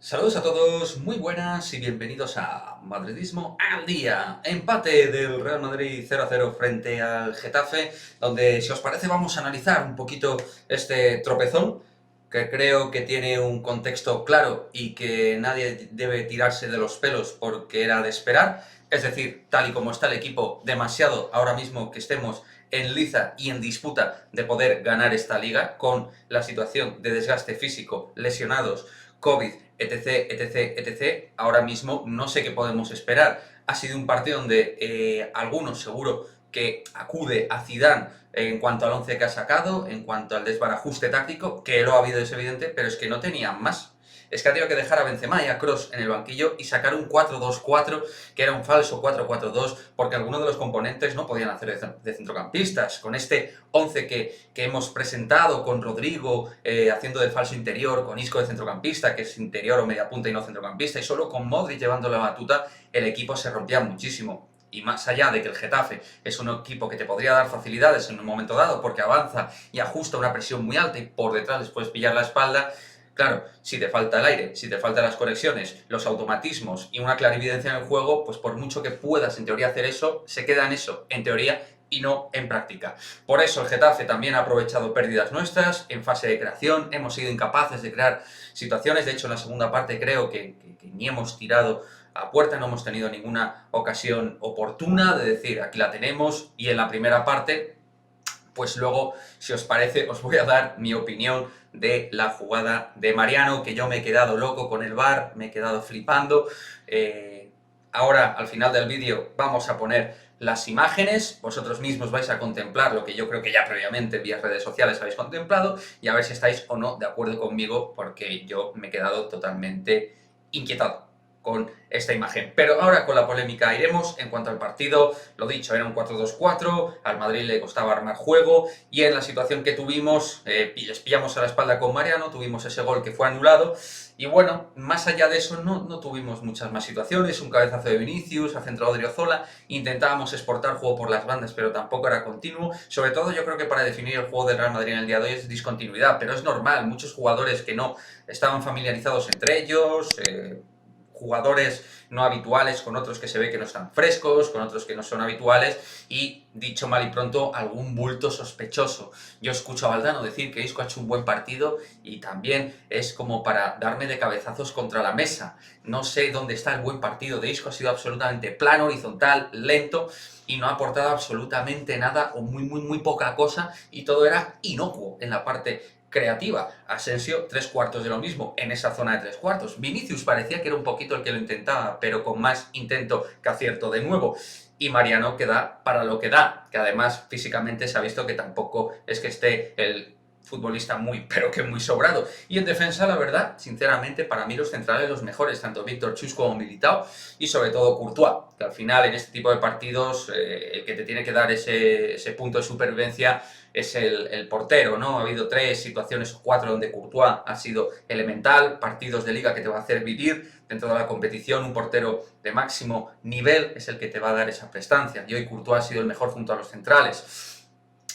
Saludos a todos, muy buenas y bienvenidos a Madridismo al Día. Empate del Real Madrid 0-0 frente al Getafe, donde si os parece vamos a analizar un poquito este tropezón, que creo que tiene un contexto claro y que nadie debe tirarse de los pelos porque era de esperar. Es decir, tal y como está el equipo, demasiado ahora mismo que estemos en liza y en disputa de poder ganar esta liga, con la situación de desgaste físico, lesionados, COVID, etc, etc, etc. Ahora mismo no sé qué podemos esperar. Ha sido un partido donde algunos seguro que acude a Zidane en cuanto al once que ha sacado, en cuanto al desbarajuste táctico, que lo ha habido, es evidente, pero es que no tenían más. Es que ha tenido que dejar a Benzema y a Kroos en el banquillo y sacar un 4-2-4, que era un falso 4-4-2, porque algunos de los componentes no podían hacer de centrocampistas. Con este 11 que hemos presentado, con Rodrigo haciendo de falso interior, con Isco de centrocampista, que es interior o media punta y no centrocampista, y solo con Modric llevando la batuta, el equipo se rompía muchísimo. Y más allá de que el Getafe es un equipo que te podría dar facilidades en un momento dado porque avanza y ajusta una presión muy alta y por detrás les puedes pillar la espalda, claro, si te falta el aire, si te faltan las conexiones, los automatismos y una clarividencia en el juego, pues por mucho que puedas en teoría hacer eso, se queda en eso, en teoría, y no en práctica. Por eso el Getafe también ha aprovechado pérdidas nuestras en fase de creación, hemos sido incapaces de crear situaciones, de hecho en la segunda parte creo que ni hemos tirado a puerta, no hemos tenido ninguna ocasión oportuna de decir aquí la tenemos, y en la primera parte pues luego, si os parece, os voy a dar mi opinión de la jugada de Mariano, que yo me he quedado loco con el VAR, me he quedado flipando. Ahora, al final del vídeo, vamos a poner las imágenes, vosotros mismos vais a contemplar lo que yo creo que ya previamente vía redes sociales habéis contemplado, y a ver si estáis o no de acuerdo conmigo, porque yo me he quedado totalmente inquietado con esta imagen. Pero ahora con la polémica iremos. En cuanto al partido, lo dicho, era un 4-2-4, al Madrid le costaba armar juego, y en la situación que tuvimos, les pillamos a la espalda con Mariano, tuvimos ese gol que fue anulado, y bueno, más allá de eso no tuvimos muchas más situaciones, un cabezazo de Vinicius, ha centrado Odriozola, intentábamos exportar juego por las bandas, pero tampoco era continuo. Sobre todo yo creo que para definir el juego del Real Madrid en el día de hoy es discontinuidad, pero es normal, muchos jugadores que no estaban familiarizados entre ellos, jugadores no habituales con otros que se ve que no están frescos, con otros que no son habituales, y dicho mal y pronto, algún bulto sospechoso. Yo escucho a Valdano decir que Isco ha hecho un buen partido y también es como para darme de cabezazos contra la mesa. No sé dónde está el buen partido de Isco, ha sido absolutamente plano, horizontal, lento, y no ha aportado absolutamente nada o muy poca cosa, y todo era inocuo en la parte creativa. Asensio, 3/4 de lo mismo en esa zona de 3/4. Vinicius parecía que era un poquito el que lo intentaba, pero con más intento que acierto de nuevo. Y Mariano que da para lo que da, que además físicamente se ha visto que tampoco es que esté el futbolista muy, pero que muy sobrado. Y en defensa, la verdad, sinceramente, para mí los centrales los mejores, tanto Víctor Chus como Militao, y sobre todo Courtois, que al final en este tipo de partidos el que te tiene que dar ese punto de supervivencia es el portero, ¿no? Ha habido 3 situaciones o 4 donde Courtois ha sido elemental, partidos de liga que te va a hacer vivir dentro de la competición, un portero de máximo nivel es el que te va a dar esa prestancia, y hoy Courtois ha sido el mejor junto a los centrales.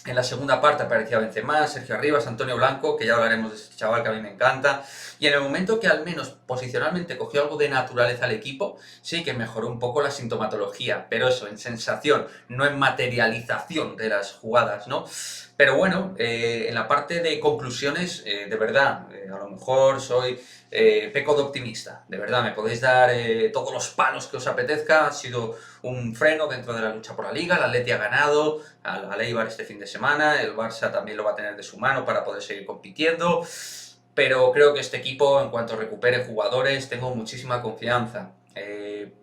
En la segunda parte aparecía Benzema, Sergio Arribas, Antonio Blanco, que ya hablaremos de este chaval que a mí me encanta, y en el momento que al menos posicionalmente cogió algo de naturaleza al equipo, sí que mejoró un poco la sintomatología, pero eso, en sensación, no en materialización de las jugadas, ¿no? Pero bueno, en la parte de conclusiones, de verdad, a lo mejor soy peco de optimista, de verdad, me podéis dar todos los palos que os apetezca, ha sido un freno dentro de la lucha por la Liga, el Atleti ha ganado al Eibar este fin de semana, el Barça también lo va a tener de su mano para poder seguir compitiendo, pero creo que este equipo, en cuanto recupere jugadores, tengo muchísima confianza.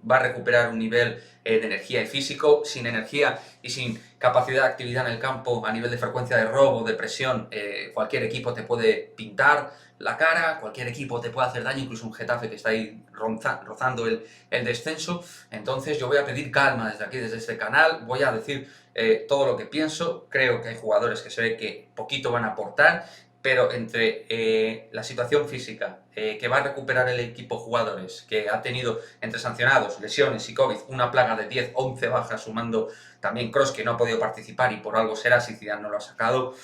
Va a recuperar un nivel de energía y físico. Sin energía y sin capacidad de actividad en el campo a nivel de frecuencia de robo, de presión, cualquier equipo te puede pintar la cara, cualquier equipo te puede hacer daño, incluso un Getafe que está ahí rozando el descenso. Entonces yo voy a pedir calma desde aquí, desde este canal, voy a decir todo lo que pienso. Creo que hay jugadores que se ve que poquito van a aportar, pero entre la situación física, que va a recuperar el equipo jugadores, que ha tenido entre sancionados, lesiones y COVID una plaga de 10, 11 bajas, sumando también Kroos, que no ha podido participar y por algo será si Zidane no lo ha sacado,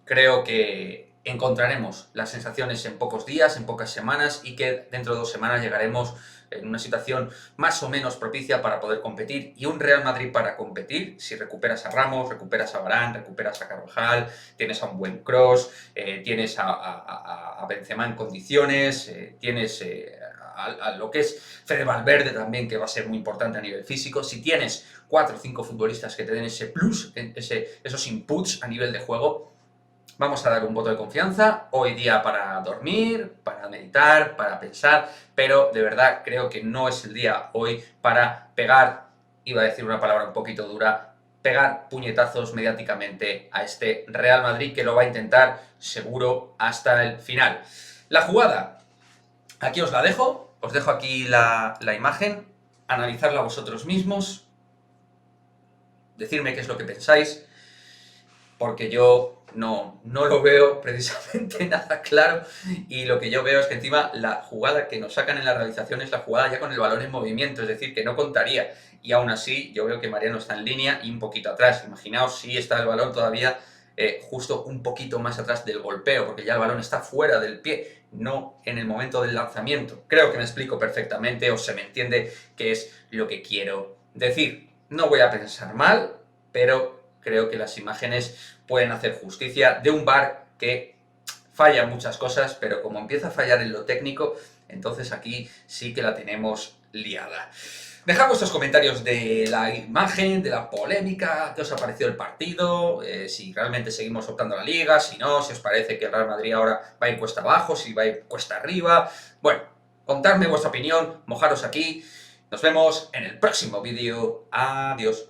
creo que encontraremos las sensaciones en pocos días, en pocas semanas, y que dentro de 2 semanas llegaremos en una situación más o menos propicia para poder competir. Y un Real Madrid para competir, si recuperas a Ramos, recuperas a Varane, recuperas a Carvajal, tienes a un buen Kroos, tienes a Benzema en condiciones, tienes a lo que es Fede Valverde también, que va a ser muy importante a nivel físico. Si tienes 4 o 5 futbolistas que te den ese plus, esos inputs a nivel de juego, vamos a dar un voto de confianza hoy día para dormir, para meditar, para pensar, pero de verdad creo que no es el día hoy para pegar, iba a decir una palabra un poquito dura, pegar puñetazos mediáticamente a este Real Madrid, que lo va a intentar seguro hasta el final. La jugada, aquí os la dejo, os dejo aquí la imagen, analizarla vosotros mismos, decirme qué es lo que pensáis, porque yo no lo veo precisamente nada claro, y lo que yo veo es que encima la jugada que nos sacan en la realización es la jugada ya con el balón en movimiento, es decir, que no contaría, y aún así yo veo que Mariano está en línea y un poquito atrás. Imaginaos si está el balón todavía justo un poquito más atrás del golpeo, porque ya el balón está fuera del pie, no en el momento del lanzamiento. Creo que me explico perfectamente, o se me entiende qué es lo que quiero decir. No voy a pensar mal, pero creo que las imágenes pueden hacer justicia de un VAR que falla muchas cosas, pero como empieza a fallar en lo técnico, entonces aquí sí que la tenemos liada. Dejad vuestros comentarios de la imagen, de la polémica, qué os ha parecido el partido, si realmente seguimos optando a la Liga, si no, si os parece que el Real Madrid ahora va a ir cuesta abajo, si va a ir cuesta arriba. Bueno, contadme vuestra opinión, mojaros aquí. Nos vemos en el próximo vídeo. Adiós.